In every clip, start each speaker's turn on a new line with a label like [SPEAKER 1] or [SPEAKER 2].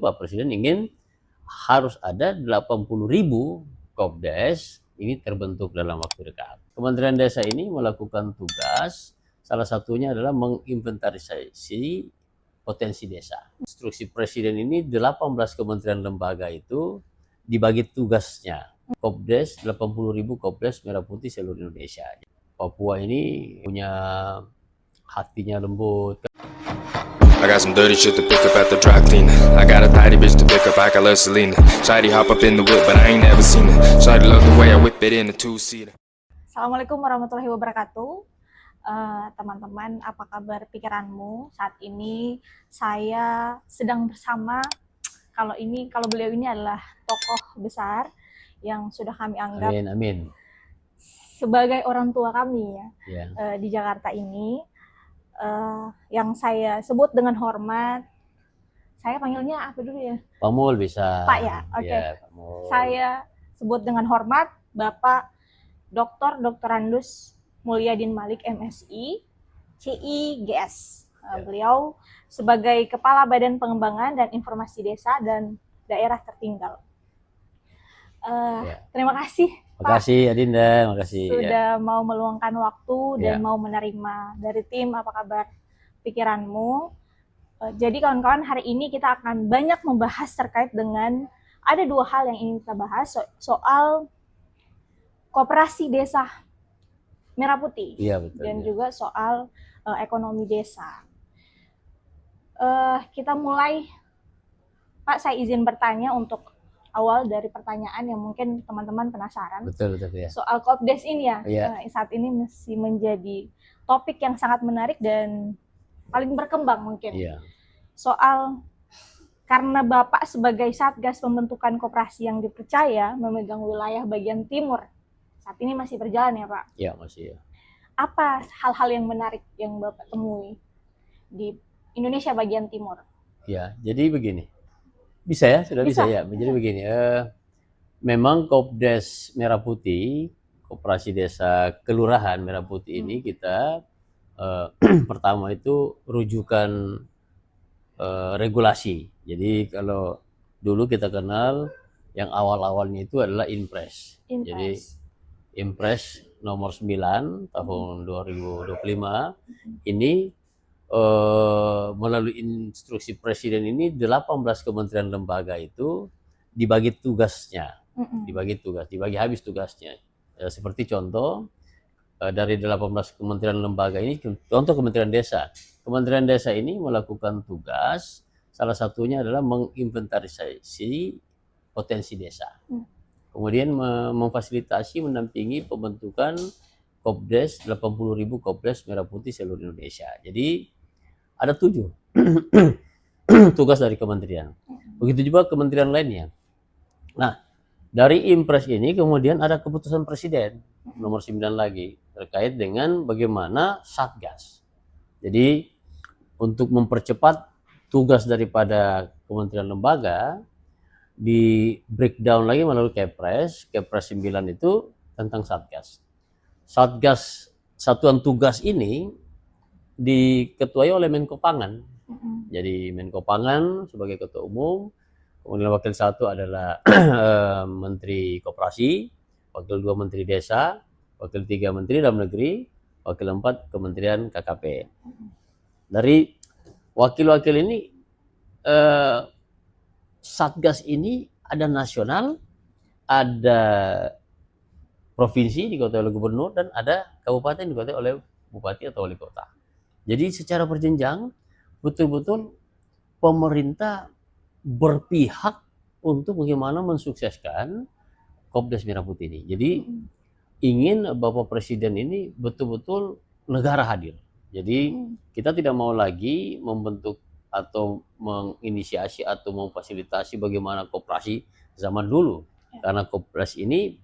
[SPEAKER 1] Pak Presiden ingin harus ada 80.000 Kopdes ini terbentuk dalam waktu dekat. Kementerian Desa ini melakukan tugas, salah satunya adalah menginventarisasi potensi desa. Instruksi Presiden ini 18 kementerian lembaga itu dibagi tugasnya. Kopdes, 80.000 Kopdes Merah Putih seluruh Indonesia. Papua ini punya hatinya lembut.
[SPEAKER 2] I got some dirty shit to pick up at the dry cleaner. I got a tidy bitch to pick up, I got love Selena. Shawty hop up in the whip, but I ain't never seen her. Shawty love the way I whip it in a two-seater.
[SPEAKER 3] Assalamualaikum warahmatullahi wabarakatuh. Teman-teman, apa kabar pikiranmu? Saat ini saya sedang bersama, kalau beliau ini adalah tokoh besar yang sudah kami anggap
[SPEAKER 1] Amin.
[SPEAKER 3] sebagai orang tua kami
[SPEAKER 1] Ya.
[SPEAKER 3] Di Jakarta ini. Yang saya sebut dengan hormat, saya panggilnya apa dulu ya?
[SPEAKER 1] Pak Mul bisa.
[SPEAKER 3] Pak ya, oke.
[SPEAKER 1] Ya, Pak Mul.
[SPEAKER 3] Saya sebut dengan hormat Bapak Dr. Randus Mulyadin Malik MSI, CIGS. Beliau sebagai Kepala Badan Pengembangan dan Informasi Desa dan Daerah Tertinggal. Terima kasih
[SPEAKER 1] Makasih Adinda, makasih.
[SPEAKER 3] Sudah mau meluangkan waktu dan mau menerima dari tim apa kabar pikiranmu. Jadi kawan-kawan, hari ini kita akan banyak membahas terkait dengan ada dua hal yang ingin kita bahas, soal koperasi desa Merah Putih.
[SPEAKER 1] Iya, betul,
[SPEAKER 3] dan
[SPEAKER 1] ya.
[SPEAKER 3] juga soal ekonomi desa. Kita mulai, Pak, saya izin bertanya untuk awal dari pertanyaan yang mungkin teman-teman penasaran.
[SPEAKER 1] Betul ya.
[SPEAKER 3] Soal Kopdes ini ya.
[SPEAKER 1] Iya.
[SPEAKER 3] Saat ini masih menjadi topik yang sangat menarik dan paling berkembang mungkin.
[SPEAKER 1] Iya.
[SPEAKER 3] Soal karena Bapak sebagai Satgas pembentukan koperasi yang dipercaya memegang wilayah bagian timur, saat ini masih berjalan ya Pak?
[SPEAKER 1] Iya, masih ya.
[SPEAKER 3] Apa hal-hal yang menarik yang Bapak temui di Indonesia bagian timur?
[SPEAKER 1] Ya, jadi begini. Bisa ya, sudah bisa ya. Jadi begini, memang Kopdes Merah Putih, Koperasi Desa Kelurahan Merah Putih ini kita pertama itu rujukan regulasi. Jadi kalau dulu kita kenal yang awal-awalnya itu adalah Inpres. Jadi Inpres nomor 9 tahun 2025 ini melalui instruksi Presiden ini 18 kementerian lembaga itu dibagi tugasnya, dibagi habis tugasnya. Seperti contoh dari 18 kementerian lembaga ini, contoh Kementerian Desa. Kementerian Desa ini melakukan tugas, salah satunya adalah menginventarisasi potensi desa. Kemudian memfasilitasi, mendampingi pembentukan Kopdes, 80.000 Kopdes Merah Putih seluruh Indonesia. Jadi ada 7 tugas dari kementerian. Begitu juga kementerian lainnya. Nah, dari Impres ini kemudian ada keputusan Presiden nomor 9 lagi terkait dengan bagaimana Satgas. Jadi untuk mempercepat tugas daripada kementerian lembaga di breakdown lagi melalui Kepres 9 itu tentang Satgas. Satgas Satuan Tugas ini diketuai oleh Menko Pangan. Jadi Menko Pangan sebagai ketua umum, kemudian wakil 1 adalah Menteri Koperasi, wakil 2 Menteri Desa, wakil 3 Menteri Dalam Negeri, wakil 4 Kementerian KKP. Dari wakil-wakil ini Satgas ini ada nasional, ada provinsi dikuasai oleh gubernur, dan ada kabupaten dikuasai oleh bupati atau wali kota. Jadi secara berjenjang betul-betul pemerintah berpihak untuk bagaimana mensukseskan Kopdes Merah Putih ini. Jadi ingin Bapak Presiden ini betul-betul negara hadir. Jadi kita tidak mau lagi membentuk atau menginisiasi atau memfasilitasi bagaimana koperasi zaman dulu. Karena koperasi ini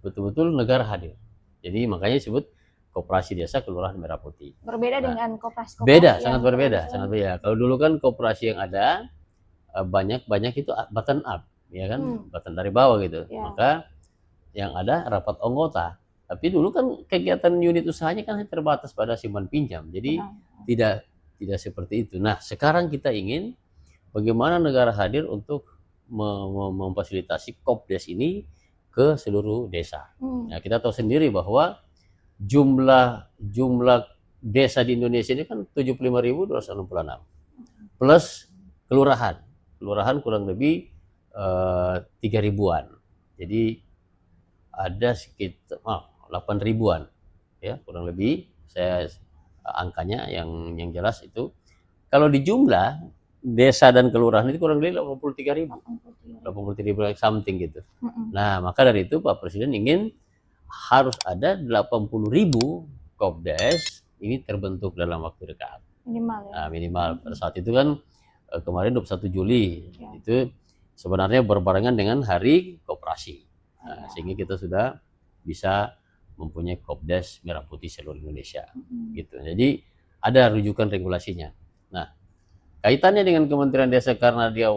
[SPEAKER 1] betul-betul negara hadir. Jadi makanya disebut Koperasi Desa Kelurahan Merah Putih.
[SPEAKER 3] Berbeda dengan koperasi.
[SPEAKER 1] Beda, sangat berbeda. Kalau dulu kan koperasi yang ada banyak itu button up, ya kan, button dari bawah gitu. Maka yang ada rapat anggota. Tapi dulu kan kegiatan unit usahanya kan terbatas pada simpan pinjam. Jadi tidak seperti itu. Nah, sekarang kita ingin bagaimana negara hadir untuk memfasilitasi Kopdes ini ke seluruh desa. Nah, kita tahu sendiri bahwa jumlah desa di Indonesia ini kan 75.266 plus kelurahan kurang lebih 3.000-an. Jadi ada sekitar 8.000-an ya kurang lebih, saya angkanya yang jelas itu. Kalau di jumlah desa dan kelurahan itu kurang lebih 83.000 something gitu. Nah, maka dari itu Pak Presiden ingin harus ada 80.000 Kopdes ini terbentuk dalam waktu dekat.
[SPEAKER 3] Minimal ya.
[SPEAKER 1] Nah, minimal pada saat itu kan kemarin 21 Juli
[SPEAKER 3] Ya.
[SPEAKER 1] itu sebenarnya berbarengan dengan Hari Koperasi. Nah, sehingga kita sudah bisa mempunyai Kopdes Merah Putih seluruh Indonesia. Gitu. Jadi ada rujukan regulasinya. Nah, kaitannya dengan Kementerian Desa karena dia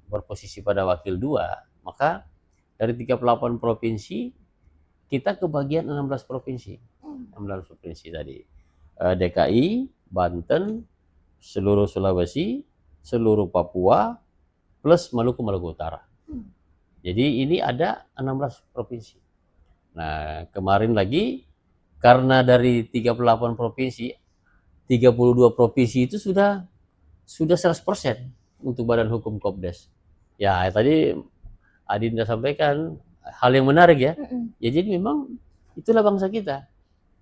[SPEAKER 1] berposisi pada wakil 2, maka dari 38 provinsi kita kebagian 16 provinsi. 16 provinsi tadi. DKI, Banten, seluruh Sulawesi, seluruh Papua, plus Maluku Utara. Jadi ini ada 16 provinsi. Nah, kemarin lagi karena dari 38 provinsi, 32 provinsi itu sudah 100% untuk badan hukum Kopdes. Ya, tadi Adinda sampaikan hal yang menarik ya. Ya, jadi memang itulah bangsa kita.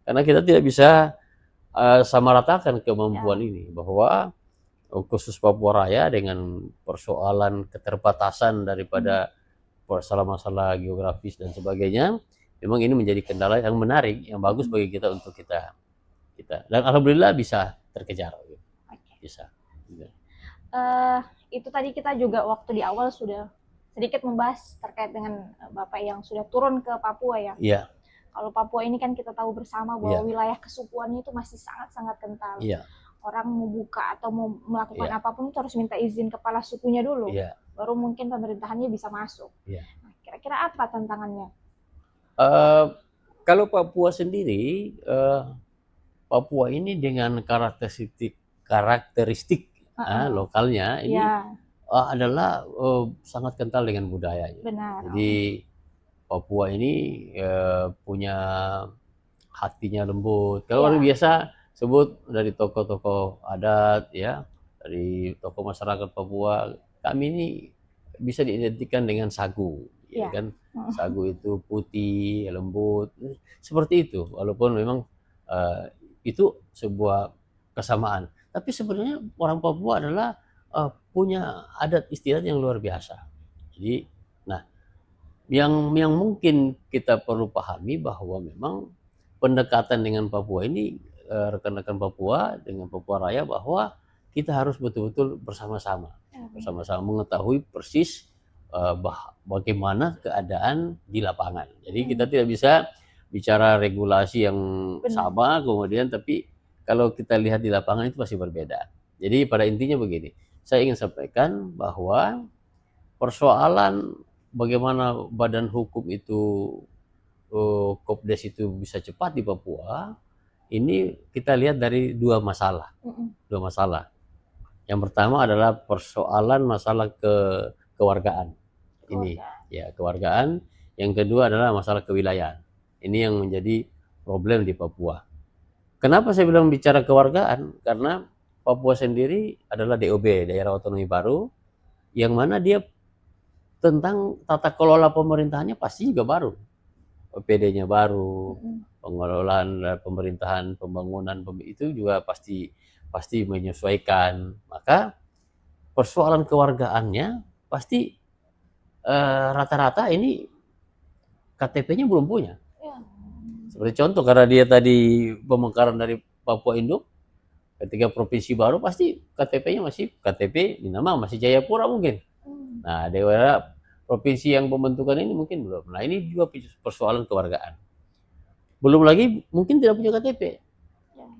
[SPEAKER 1] Karena kita tidak bisa samaratakan kemampuan ini, bahwa khusus Papua Raya dengan persoalan keterbatasan daripada masalah geografis dan sebagainya, memang ini menjadi kendala yang menarik, yang bagus bagi kita untuk kita dan alhamdulillah bisa terkejar. Bisa.
[SPEAKER 3] Itu tadi kita juga waktu di awal sudah sedikit membahas terkait dengan Bapak yang sudah turun ke Papua ya.
[SPEAKER 1] Iya.
[SPEAKER 3] Kalau Papua ini kan kita tahu bersama bahwa wilayah kesukuannya itu masih sangat-sangat kental.
[SPEAKER 1] Iya.
[SPEAKER 3] Orang mau buka atau mau melakukan apapun itu harus minta izin kepala sukunya dulu.
[SPEAKER 1] Iya.
[SPEAKER 3] Baru mungkin pemerintahannya bisa masuk.
[SPEAKER 1] Iya.
[SPEAKER 3] Nah, kira-kira apa tantangannya?
[SPEAKER 1] Kalau Papua sendiri, Papua ini dengan karakteristik lokalnya ini adalah sangat kental dengan budayanya.
[SPEAKER 3] Benar.
[SPEAKER 1] Jadi Papua ini punya hatinya lembut. Kalau orang biasa sebut dari tokoh-tokoh adat ya, dari tokoh masyarakat Papua, kami ini bisa diidentikan dengan sagu, ya kan? Sagu itu putih, lembut, seperti itu. Walaupun memang itu sebuah kesamaan, tapi sebenarnya orang Papua adalah punya adat istiadat yang luar biasa. Jadi, nah, yang mungkin kita perlu pahami bahwa memang pendekatan dengan Papua ini, rekan-rekan Papua dengan Papua Raya, bahwa kita harus betul-betul bersama-sama mengetahui persis bagaimana keadaan di lapangan. Jadi kita tidak bisa bicara regulasi yang sama kemudian, tapi kalau kita lihat di lapangan itu pasti berbeda. Jadi pada intinya begini, saya ingin sampaikan bahwa persoalan bagaimana badan hukum itu, Kopdes itu bisa cepat di Papua, ini kita lihat dari dua masalah. Yang pertama adalah persoalan masalah kewargaan. Ini ya, kewargaan. Yang kedua adalah masalah kewilayahan. Ini yang menjadi problem di Papua. Kenapa saya bilang bicara kewargaan? Karena Papua sendiri adalah DOB, daerah otonomi baru, yang mana dia tentang tata kelola pemerintahannya pasti juga baru. OPD-nya baru, pengelolaan pemerintahan, pembangunan itu juga pasti menyesuaikan. Maka persoalan kewargaannya pasti rata-rata ini KTP-nya belum punya. Seperti contoh, karena dia tadi pemekaran dari Papua Induk, ketika provinsi baru pasti KTP-nya masih KTP di nama masih Jayapura mungkin. Nah, daerah provinsi yang pembentukan ini mungkin belum. Nah, ini juga persoalan kewargaan. Belum lagi mungkin tidak punya KTP.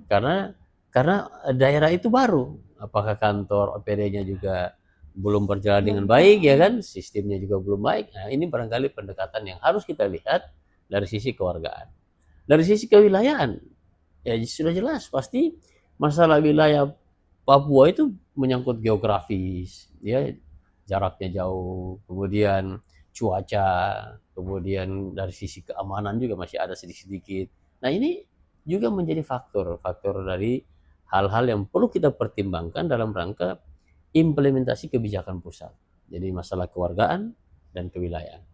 [SPEAKER 1] Karena daerah itu baru. Apakah kantor OPD-nya juga belum berjalan dengan baik, ya kan? Sistemnya juga belum baik. Nah, ini barangkali pendekatan yang harus kita lihat dari sisi kewargaan. Dari sisi kewilayahan, ya sudah jelas pasti masalah wilayah Papua itu menyangkut geografis, ya jaraknya jauh, kemudian cuaca, kemudian dari sisi keamanan juga masih ada sedikit-sedikit. Nah ini juga menjadi faktor dari hal-hal yang perlu kita pertimbangkan dalam rangka implementasi kebijakan pusat. Jadi masalah kewargaan dan kewilayahan.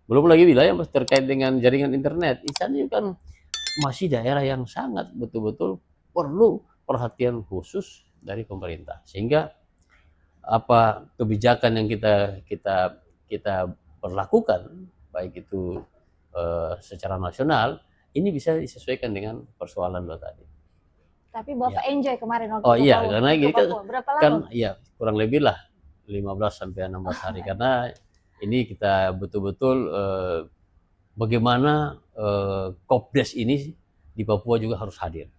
[SPEAKER 1] Belum lagi wilayah terkait dengan jaringan internet. Di sana kan masih daerah yang sangat betul-betul perlu perhatian khusus dari pemerintah. Sehingga apa kebijakan yang kita berlakukan, baik itu secara nasional, ini bisa disesuaikan dengan persoalan lo tadi.
[SPEAKER 3] Tapi Bapak enjoy kemarin waktu
[SPEAKER 1] Oh
[SPEAKER 3] ke
[SPEAKER 1] iya,
[SPEAKER 3] Papua.
[SPEAKER 1] karena
[SPEAKER 3] Ke
[SPEAKER 1] ini
[SPEAKER 3] Papua. Berapa
[SPEAKER 1] kan
[SPEAKER 3] lama?
[SPEAKER 1] iya kurang lebih lah 15 sampai 16 hari karena ini kita betul-betul bagaimana Kopdes ini di Papua juga harus hadir.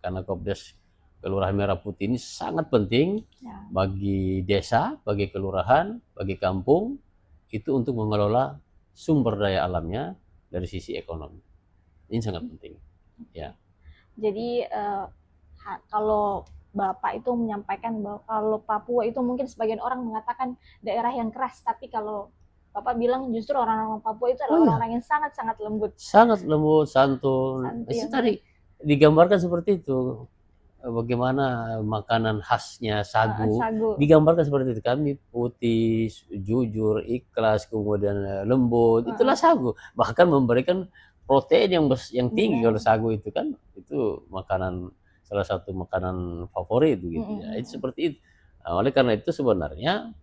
[SPEAKER 1] Karena Kopdes Kelurahan Merah Putih ini sangat penting
[SPEAKER 3] Ya.
[SPEAKER 1] bagi desa, bagi kelurahan, bagi kampung itu untuk mengelola sumber daya alamnya dari sisi ekonomi. Ini sangat penting. Ya.
[SPEAKER 3] Jadi kalau Bapak itu menyampaikan bahwa kalau Papua itu mungkin sebagian orang mengatakan daerah yang keras, tapi kalau Bapak bilang justru orang-orang Papua itu adalah orang-orang yang sangat-sangat lembut.
[SPEAKER 1] Sangat lembut, santun. Itu tadi digambarkan seperti itu. Bagaimana makanan khasnya sagu, digambarkan seperti itu. Kami putih, jujur, ikhlas, kemudian lembut. Itulah sagu. Bahkan memberikan protein yang tinggi. Kalau sagu itu kan itu makanan, salah satu makanan favorit gitu ya. Itu seperti itu. Nah, oleh karena itu sebenarnya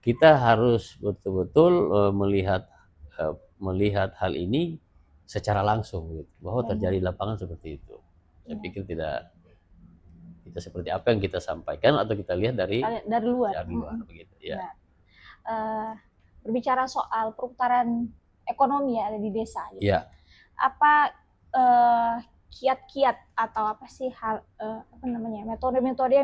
[SPEAKER 1] kita harus betul-betul melihat hal ini secara langsung gitu, bahwa terjadi di lapangan seperti itu. Saya pikir tidak seperti apa yang kita sampaikan atau kita lihat dari luar begitu ya.
[SPEAKER 3] Nah, berbicara soal perputaran ekonomi yang ada di desa gitu.
[SPEAKER 1] Ya.
[SPEAKER 3] Apa kiat-kiat atau apa sih metode-metode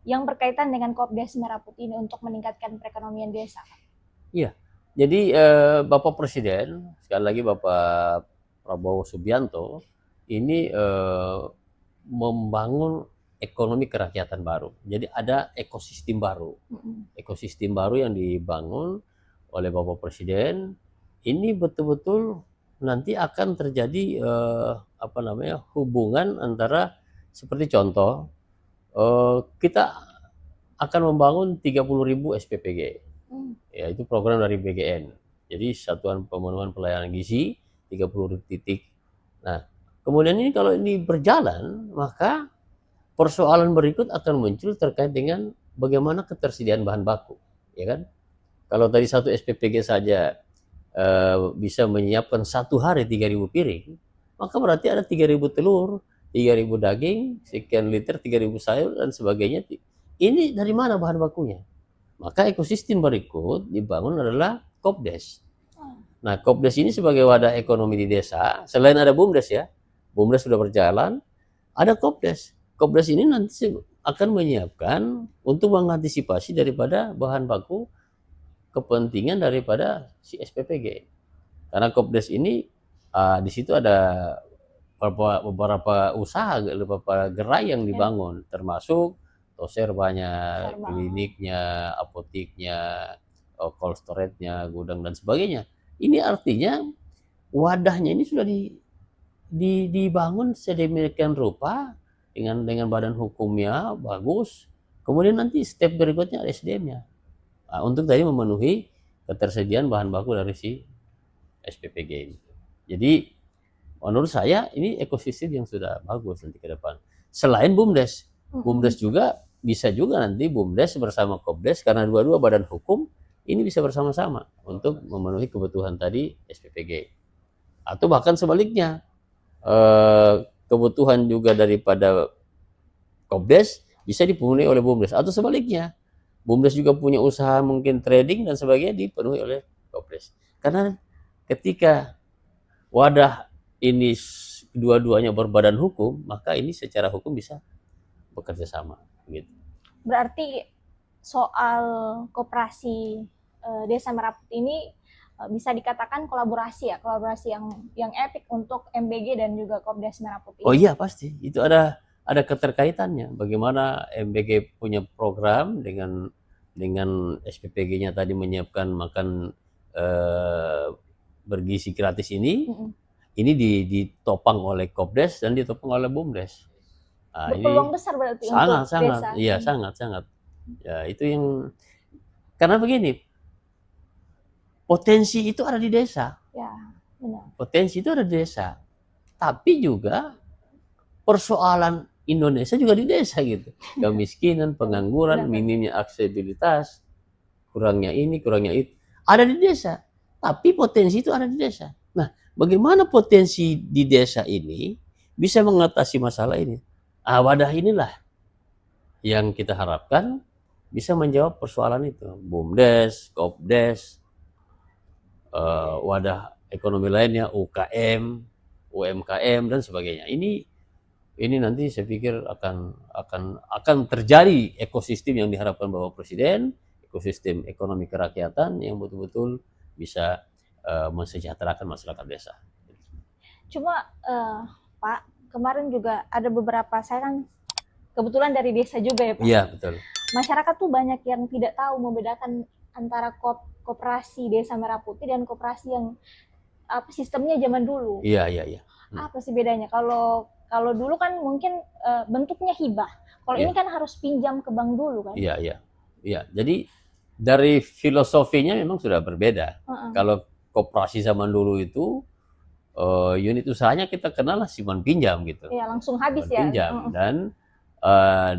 [SPEAKER 3] yang berkaitan dengan Kopdes Merah Putih ini untuk meningkatkan perekonomian desa?
[SPEAKER 1] Iya. Jadi Bapak Presiden, sekali lagi Bapak Prabowo Subianto ini membangun ekonomi kerakyatan baru. Jadi ada ekosistem baru. Ekosistem baru yang dibangun oleh Bapak Presiden ini betul-betul nanti akan terjadi hubungan antara, seperti contoh kita akan membangun 30.000 SPPG. Ya, itu program dari BGN. Jadi Satuan Pemenuhan Pelayanan Gizi 30 titik. Nah, kemudian ini kalau ini berjalan, maka persoalan berikut akan muncul terkait dengan bagaimana ketersediaan bahan baku, ya kan? Kalau tadi satu SPPG saja bisa menyiapkan satu hari 3.000 piring, maka berarti ada 3.000 telur, 3.000 daging, sekian liter, 3.000 sayur dan sebagainya. Ini dari mana bahan bakunya? Maka ekosistem berikut dibangun adalah Kopdes. Nah, Kopdes ini sebagai wadah ekonomi di desa, selain ada BUMDes ya, BUMDes sudah berjalan, ada Kopdes. Kopdes ini nanti akan menyiapkan untuk mengantisipasi daripada bahan baku kepentingan daripada si SPPG. Karena Kopdes ini di situ ada beberapa usaha, beberapa gerai yang dibangun, termasuk toser banyak, kliniknya, apotiknya, cold storage-nya, gudang dan sebagainya. Ini artinya wadahnya ini sudah dibangun sedemikian rupa dengan badan hukumnya bagus. Kemudian nanti step berikutnya SDM-nya. Nah, untuk tadi memenuhi ketersediaan bahan baku dari si SPPG ini. Jadi menurut saya ini ekosistem yang sudah bagus nanti ke depan. Selain BUMDes, BUMDes juga bisa juga nanti BUMDes bersama Kopdes, karena dua-dua badan hukum ini bisa bersama-sama untuk memenuhi kebutuhan tadi SPPG. Atau bahkan sebaliknya, kebutuhan juga daripada Kopdes bisa dipenuhi oleh BUMDes. Atau sebaliknya, BUMDes juga punya usaha mungkin trading dan sebagainya dipenuhi oleh Kopdes. Karena ketika wadah ini dua-duanya berbadan hukum, maka ini secara hukum bisa bekerja sama. Gitu.
[SPEAKER 3] Berarti soal koperasi Desa Merah Putih ini bisa dikatakan kolaborasi yang epic untuk MBG dan juga Kopdes Merah Putih.
[SPEAKER 1] Oh iya pasti, itu ada ada keterkaitannya. Bagaimana MBG punya program dengan SPPG-nya tadi menyiapkan makan bergizi gratis ini ditopang oleh Kopdes dan ditopang oleh Bumdes. Nah,
[SPEAKER 3] Berpeluang besar berarti
[SPEAKER 1] sangat,
[SPEAKER 3] untuk desa.
[SPEAKER 1] iya sangat. Ya itu yang karena begini, potensi itu ada di desa.
[SPEAKER 3] Ya, benar.
[SPEAKER 1] Potensi itu ada di desa. Tapi juga persoalan Indonesia juga di desa gitu. Kemiskinan, pengangguran, minimnya aksesibilitas, kurangnya ini, kurangnya itu. Ada di desa. Tapi potensi itu ada di desa. Nah, bagaimana potensi di desa ini bisa mengatasi masalah ini? Wadah inilah yang kita harapkan bisa menjawab persoalan itu. Bumdes, Kopdes, wadah ekonomi lainnya, UKM, UMKM dan sebagainya. Ini nanti saya pikir akan terjadi ekosistem yang diharapkan Bapak Presiden, ekosistem ekonomi kerakyatan yang betul-betul bisa mensejahterakan masyarakat desa.
[SPEAKER 3] Cuma Pak, kemarin juga ada beberapa, saya kan kebetulan dari desa juga ya Pak.
[SPEAKER 1] Iya, betul.
[SPEAKER 3] Masyarakat tuh banyak yang tidak tahu membedakan antara koperasi Desa Merah Putih dan koperasi yang sistemnya zaman dulu.
[SPEAKER 1] Iya.
[SPEAKER 3] Apa sih bedanya? Kalau dulu kan mungkin bentuknya hibah. Kalau ini kan harus pinjam ke bank dulu kan?
[SPEAKER 1] Iya. Jadi dari filosofinya memang sudah berbeda. Kalau koperasi zaman dulu itu unit usahanya kita kenal lah simpan pinjam gitu.
[SPEAKER 3] Iya, langsung habis
[SPEAKER 1] simpan
[SPEAKER 3] ya.
[SPEAKER 1] Pinjam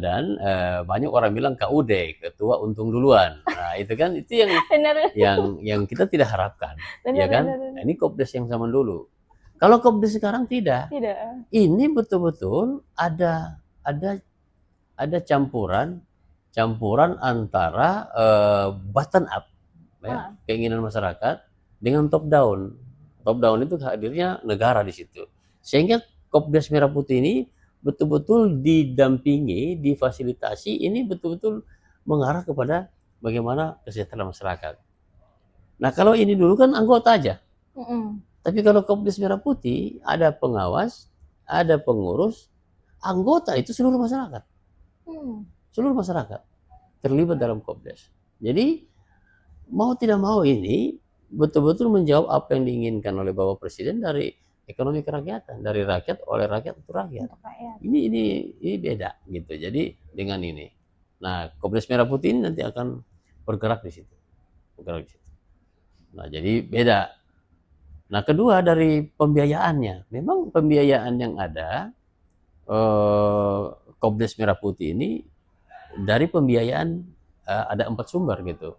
[SPEAKER 1] dan banyak orang bilang KUD, ketua untung duluan. Nah itu kan itu yang kita tidak harapkan, ya kan? Nah, ini Kopdes yang zaman dulu. Kalau Kopdes sekarang tidak. Ini betul-betul ada campuran antara bottom up, ya, keinginan masyarakat dengan top down. Top down itu hadirnya negara di situ. Sehingga Kopdes Merah Putih ini betul-betul didampingi, difasilitasi, ini betul-betul mengarah kepada bagaimana kesejahteraan masyarakat. Nah kalau ini dulu kan anggota aja. Tapi kalau Kopdes Merah Putih ada pengawas, ada pengurus, anggota itu seluruh masyarakat. Seluruh masyarakat terlibat dalam Kopdes. Jadi mau tidak mau ini betul-betul menjawab apa yang diinginkan oleh Bapak Presiden dari ekonomi kerakyatan, dari rakyat oleh rakyat untuk rakyat. Ini beda gitu. Jadi dengan ini. Nah, Kopdes Merah Putih ini nanti akan bergerak di situ. Nah, jadi beda. Nah, kedua dari pembiayaannya. Memang pembiayaan yang ada Kopdes Merah Putih ini dari pembiayaan ada 4 sumber gitu.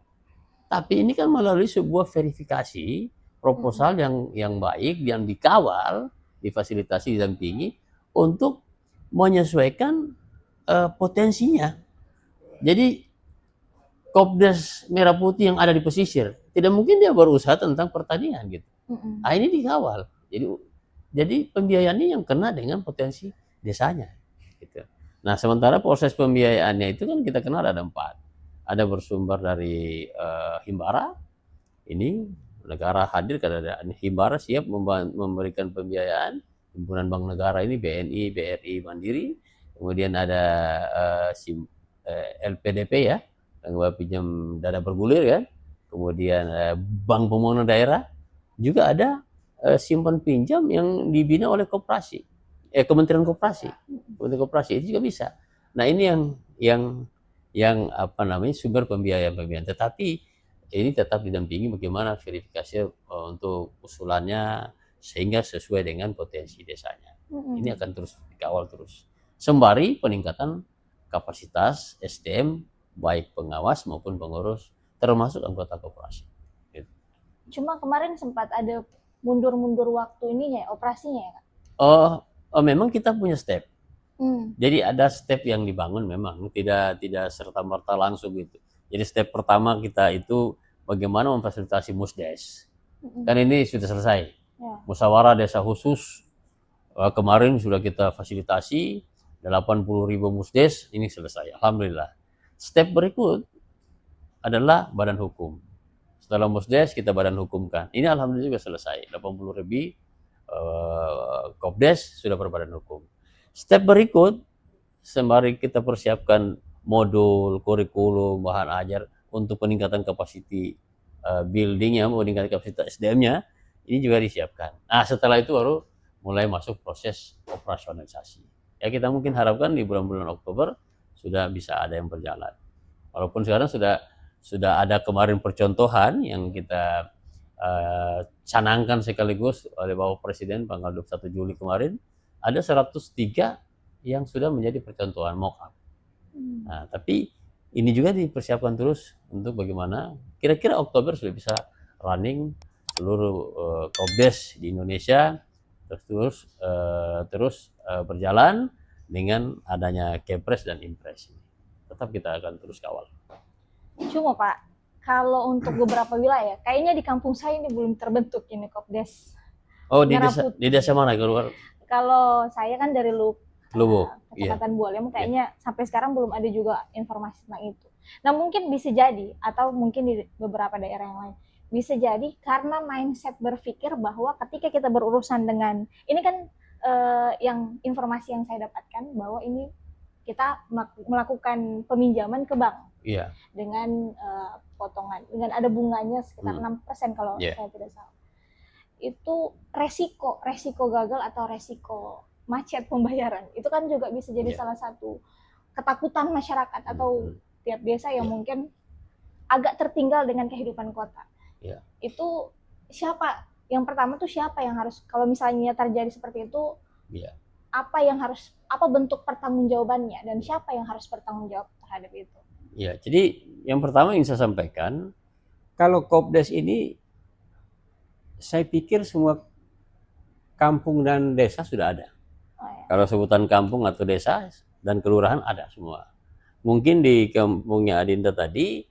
[SPEAKER 1] Tapi ini kan melalui sebuah verifikasi proposal yang baik, yang dikawal, difasilitasi, didampingi untuk menyesuaikan potensinya. Jadi Kopdes Merah Putih yang ada di pesisir tidak mungkin dia berusaha tentang pertanian gitu. Nah, ini dikawal. Jadi pembiayaan ini yang kena dengan potensi desanya. Gitu. Nah, sementara proses pembiayaannya itu kan kita kenal ada 4. Ada bersumber dari Himbara. Ini negara hadir karena Himbara siap memberikan pembiayaan. Himpunan Bank Negara ini BNI, BRI, Mandiri. Kemudian ada LPDP ya, yang pinjam dana bergulir kan. Kemudian Bank Pembangunan Daerah. Juga ada simpan pinjam yang dibina oleh koperasi, Kementerian Koperasi, Kementerian Koperasi itu juga bisa. Nah ini yang apa namanya sumber pembiayaan. Tetapi ini tetap didampingi bagaimana verifikasi untuk usulannya sehingga sesuai dengan potensi desanya. Ini akan terus dikawal terus. Sembari peningkatan kapasitas SDM baik pengawas maupun pengurus termasuk anggota koperasi.
[SPEAKER 3] Cuma kemarin sempat ada mundur-mundur waktu ininya, operasinya ya Kak?
[SPEAKER 1] Memang kita punya step. Jadi ada step yang dibangun memang, tidak serta-merta langsung gitu. Jadi step pertama kita itu bagaimana memfasilitasi Musdes. Kan ini sudah selesai. Musyawarah Desa Khusus kemarin sudah kita fasilitasi 80.000 Musdes, ini selesai. Alhamdulillah. Step berikut adalah badan hukum. Setelah Musdes kita badan hukumkan. Ini alhamdulillah juga selesai. 80.000 Kopdes sudah berbadan hukum. Step berikut sembari kita persiapkan modul, kurikulum, bahan ajar untuk peningkatan kapasiti buildingnya, meningkatkan kapasitas SDM-nya, ini juga disiapkan. Nah, setelah itu baru mulai masuk proses operasionalisasi. Ya, kita mungkin harapkan di bulan-bulan Oktober sudah bisa ada yang berjalan. Walaupun sekarang sudah ada kemarin percontohan yang kita canangkan sekaligus oleh Bapak Presiden tanggal 21 Juli kemarin, ada 103 yang sudah menjadi percontohan mock up. Nah, tapi ini juga dipersiapkan terus untuk bagaimana kira-kira Oktober sudah bisa running seluruh Kopdes di Indonesia terus berjalan dengan adanya Kepres dan Impres. Tetap kita akan terus kawal.
[SPEAKER 3] Cuma Pak, kalau untuk beberapa wilayah, kayaknya di kampung saya ini belum terbentuk ini Kopdes.
[SPEAKER 1] Oh, di desa mana keluar?
[SPEAKER 3] Kalau saya kan dari
[SPEAKER 1] Lubo,
[SPEAKER 3] Kecamatan Bualem, kayaknya sampai sekarang belum ada juga informasi tentang itu. Nah, mungkin bisa jadi, atau mungkin di beberapa daerah yang lain, bisa jadi karena mindset berpikir bahwa ketika kita berurusan dengan, ini kan yang informasi yang saya dapatkan bahwa ini kita melakukan peminjaman ke bank.
[SPEAKER 1] Iya.
[SPEAKER 3] Dengan potongan, dengan ada bunganya sekitar 6% kalau saya tidak salah. Itu resiko gagal atau resiko macet pembayaran. Itu kan juga bisa jadi salah satu ketakutan masyarakat atau tiap desa yang mungkin agak tertinggal dengan kehidupan kota. Itu siapa yang pertama tuh siapa yang harus, kalau misalnya terjadi seperti itu, apa bentuk pertanggungjawabannya dan siapa yang harus bertanggung jawab terhadap itu?
[SPEAKER 1] Ya, jadi yang pertama yang saya sampaikan, kalau Kopdes ini saya pikir semua kampung dan desa sudah ada. Kalau sebutan kampung atau desa dan kelurahan ada semua. Mungkin di kampungnya Adinda tadi,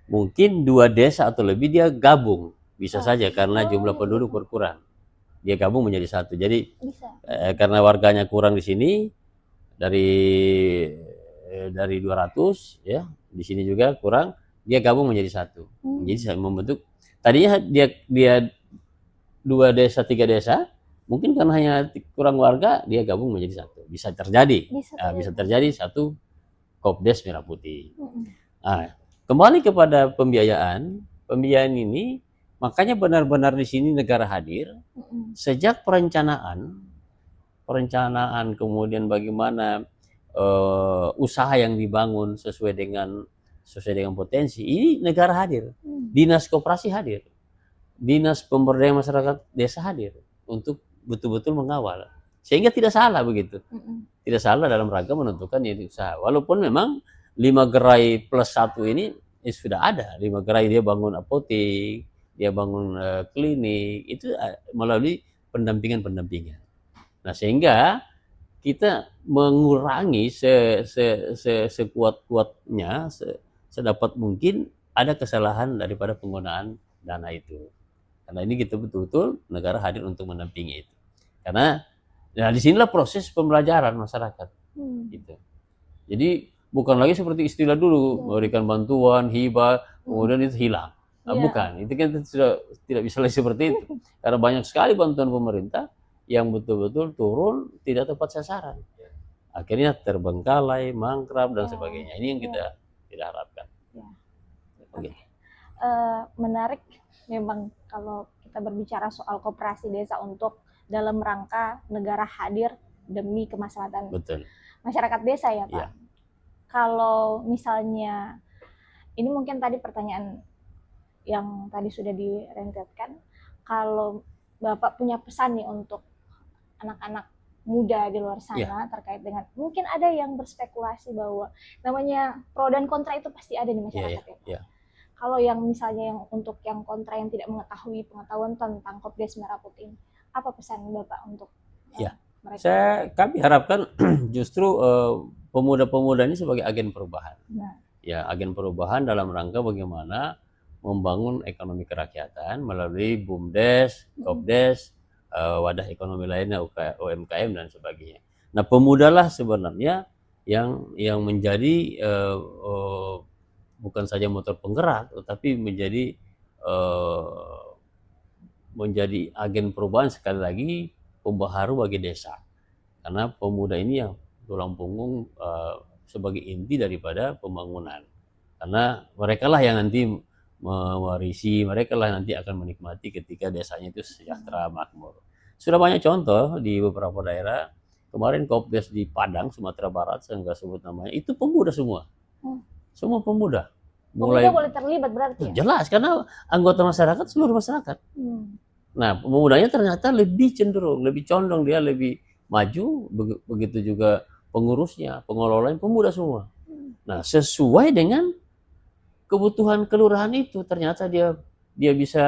[SPEAKER 1] mungkin 2 desa atau lebih dia gabung. Bisa saja karena jumlah penduduk berkurang. Dia gabung menjadi satu. Jadi karena warganya kurang di sini, dari 200 ya, di sini juga kurang, dia gabung menjadi satu. Jadi membentuk, tadinya dia 2 desa 3 desa, mungkin karena hanya kurang warga dia gabung menjadi satu. Bisa terjadi satu Kopdes Merah Putih. Nah, kembali kepada pembiayaan ini, makanya benar-benar di sini negara hadir sejak perencanaan kemudian bagaimana usaha yang dibangun sesuai dengan potensi, ini negara hadir, dinas koperasi hadir, dinas pemberdayaan masyarakat desa hadir untuk betul-betul mengawal, sehingga tidak salah begitu, tidak salah dalam rangka menentukan unit usaha. Walaupun memang 5 gerai plus 1 ini sudah ada, 5 gerai dia bangun apotek, dia bangun klinik, itu melalui pendampingan. Nah, sehingga kita mengurangi sekuat-kuatnya, sedapat mungkin ada kesalahan daripada penggunaan dana itu. Karena ini kita betul-betul negara hadir untuk mendampingi itu. Karena disinilah proses pembelajaran masyarakat. Gitu. Jadi bukan lagi seperti istilah dulu, memberikan bantuan, hibah, kemudian itu hilang. Nah, bukan, itu kan sudah tidak bisa lagi seperti itu. Karena banyak sekali bantuan pemerintah yang betul-betul turun tidak tepat sasaran. Akhirnya terbengkalai, mangkrak, dan sebagainya. Ini yang kita tidak harapkan.
[SPEAKER 3] Menarik memang kalau kita berbicara soal koperasi desa untuk dalam rangka negara hadir demi kemaslahatan masyarakat desa ya Pak. Kalau misalnya, ini mungkin tadi pertanyaan yang tadi sudah direntetkan, kalau Bapak punya pesan nih untuk anak-anak muda di luar sana terkait dengan, mungkin ada yang berspekulasi bahwa namanya pro dan kontra itu pasti ada di masyarakat ya. Kalau yang misalnya untuk yang kontra, yang tidak mengetahui pengetahuan tentang Kopdes Merah Putih, apa pesan Bapak untuk mereka?
[SPEAKER 1] Kami harapkan justru pemuda-pemuda ini sebagai agen perubahan. Agen perubahan dalam rangka bagaimana membangun ekonomi kerakyatan melalui BUMDes, Kopdes, wadah ekonomi lainnya, UMKM dan sebagainya. Nah, pemudalah sebenarnya yang menjadi bukan saja motor penggerak, tetapi menjadi agen perubahan, sekali lagi pembaharu bagi desa. Karena pemuda ini yang tulang punggung sebagai inti daripada pembangunan. Karena mereka lah yang nanti mewarisi, mereka lah nanti akan menikmati ketika desanya itu sejahtera, makmur. Sudah banyak contoh di beberapa daerah. Kemarin Kopdes di Padang, Sumatera Barat, saya nggak sebut namanya, itu pemuda semua. Semua pemuda.
[SPEAKER 3] Pemuda boleh terlibat berarti ya?
[SPEAKER 1] Jelas, karena anggota masyarakat, seluruh masyarakat. Nah, pemudanya ternyata lebih cenderung, lebih condong, dia lebih maju, begitu juga pengurusnya, pengelolanya pemuda semua. Nah, sesuai dengan kebutuhan kelurahan itu, ternyata dia bisa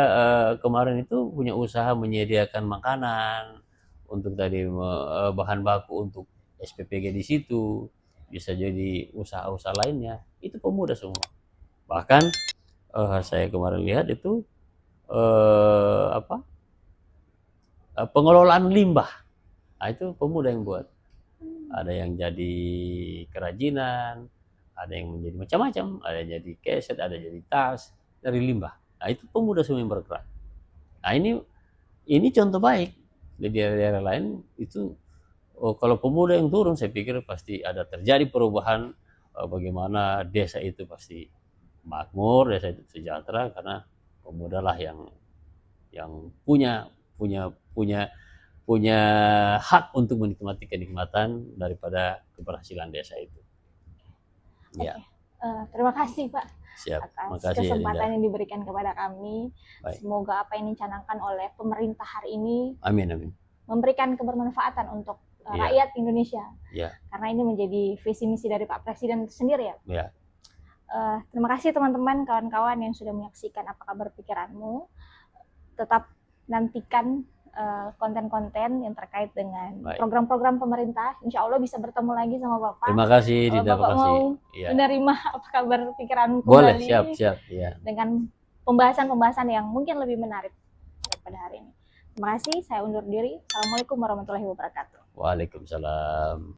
[SPEAKER 1] kemarin itu punya usaha menyediakan makanan untuk tadi bahan baku untuk SPPG di situ, bisa jadi usaha-usaha lainnya, itu pemuda semua. Bahkan saya kemarin lihat itu pengelolaan limbah, nah, itu pemuda yang buat. Ada yang jadi kerajinan, ada yang menjadi macam-macam, ada yang jadi keset, ada yang jadi tas dari limbah. Nah, itu pemuda semua yang bergerak. Nah, ini contoh baik. Di daerah-daerah lain itu kalau pemuda yang turun, saya pikir pasti ada terjadi perubahan, bagaimana desa itu pasti makmur, desa itu sejahtera, karena pemuda lah yang punya hak untuk menikmati kenikmatan daripada keberhasilan desa itu. Ya.
[SPEAKER 3] Terima kasih Pak.
[SPEAKER 1] Siap.
[SPEAKER 3] Atas
[SPEAKER 1] Makasih,
[SPEAKER 3] kesempatan
[SPEAKER 1] Linda.
[SPEAKER 3] yang diberikan kepada kami.
[SPEAKER 1] Baik.
[SPEAKER 3] Semoga apa yang dicanangkan oleh pemerintah hari ini
[SPEAKER 1] Amin.
[SPEAKER 3] memberikan kebermanfaatan untuk
[SPEAKER 1] Iya.
[SPEAKER 3] rakyat Indonesia.
[SPEAKER 1] Ya.
[SPEAKER 3] Karena ini menjadi visi misi dari Pak Presiden itu sendiri ya.
[SPEAKER 1] Ya.
[SPEAKER 3] Terima kasih teman-teman, kawan-kawan yang sudah menyaksikan Apa Kabar Pikiranmu. Tetap nantikan konten-konten yang terkait dengan program-program pemerintah. Insya Allah bisa bertemu lagi sama Bapak.
[SPEAKER 1] Terima kasih,
[SPEAKER 3] Kalau
[SPEAKER 1] Dinda.
[SPEAKER 3] Bapak mau menerima Apa Kabar Pikiranmu
[SPEAKER 1] boleh,
[SPEAKER 3] kembali.
[SPEAKER 1] siap. Ya.
[SPEAKER 3] Dengan pembahasan-pembahasan yang mungkin lebih menarik pada hari ini. Terima kasih, saya undur diri. Assalamualaikum warahmatullahi wabarakatuh.
[SPEAKER 1] Waalaikumsalam.